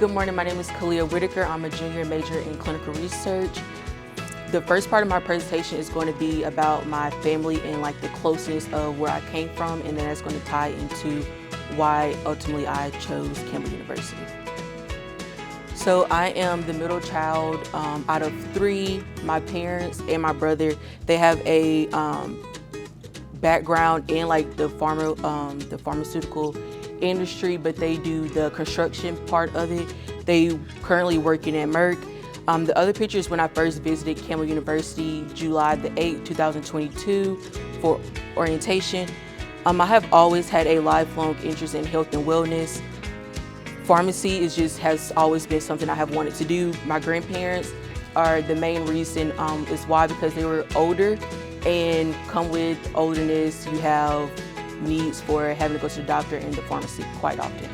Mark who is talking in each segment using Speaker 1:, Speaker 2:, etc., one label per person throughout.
Speaker 1: Good morning, my name is Kalia Whitaker. I'm a junior major in clinical research. The first part of my presentation is going to be about my family and like the closeness of where I came from, and then that's going to tie into why ultimately I chose Campbell University. So I am the middle child out of three. My parents and my brother, they have a background in like the pharmaceutical industry, but they do the construction part of it. They currently working at Merck. The other picture is when I first visited Campbell University, July the 8th, 2022 for orientation. I have always had a lifelong interest in health and wellness. Pharmacy has always been something I have wanted to do. My grandparents are the main reason is why, because they were older, and come with olderness, you have needs for having to go to the doctor and the pharmacy quite often.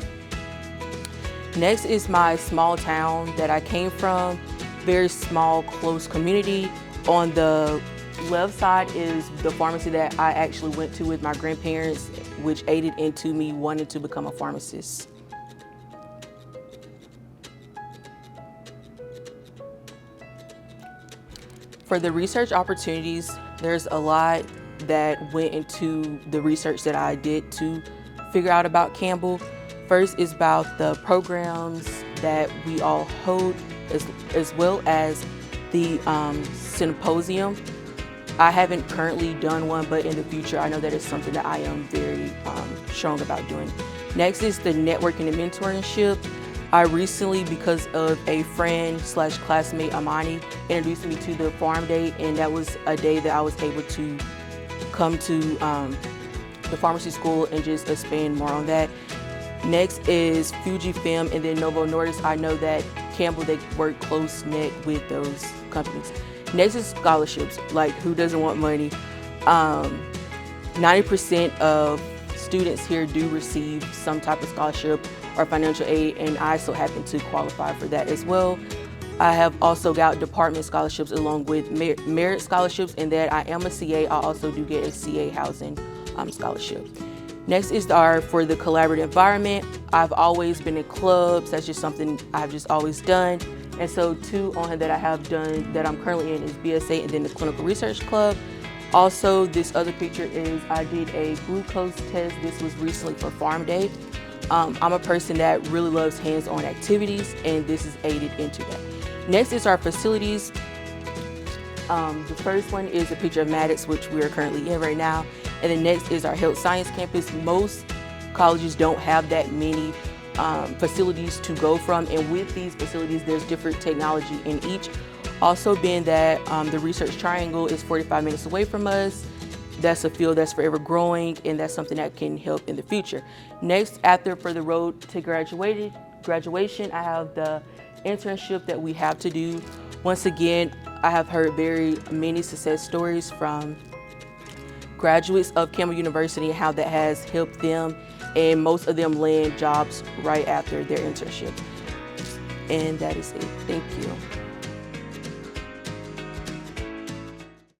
Speaker 1: Next is my small town that I came from, very small, close community. On the left side is the pharmacy that I actually went to with my grandparents, which aided into me wanting to become a pharmacist. For the research opportunities, there's a lot that went into the research that I did to figure out about Campbell. First is about the programs that we all hold, as well as the symposium. I haven't currently done one, but in the future, I know that it's something that I am very strong about doing. Next is the networking and mentorship. I recently, because of a friend / classmate, Amani, introduced me to the Farm Day, and that was a day that I was able to come to the pharmacy school and just expand more on that. Next is Fujifilm and then Novo Nordisk. I know that Campbell, they work close knit with those companies. Next is scholarships. Like, who doesn't want money? 90% of students here do receive some type of scholarship or financial aid, and I so happen to qualify for that as well. I have also got department scholarships along with merit scholarships, and that I am a CA. I also do get a CA housing scholarship. Next is for the collaborative environment. I've always been in clubs. That's just something I've just always done. And so two on here that I have done that I'm currently in is BSA and then the Clinical Research Club. Also, this other picture is I did a glucose test. This was recently for Farm Day. I'm a person that really loves hands-on activities, and this is aided into that. Next is our facilities. The first one is a picture of Maddox, which we are currently in right now. And then next is our health science campus. Most colleges don't have that many facilities to go from, and with these facilities, there's different technology in each. Also, being that the Research Triangle is 45 minutes away from us, that's a field that's forever growing, and that's something that can help in the future. Next, for the road to graduation, I have the internship that we have to do. Once again, I have heard very many success stories from graduates of Campbell University and how that has helped them, and most of them land jobs right after their internship. And that is it. Thank you.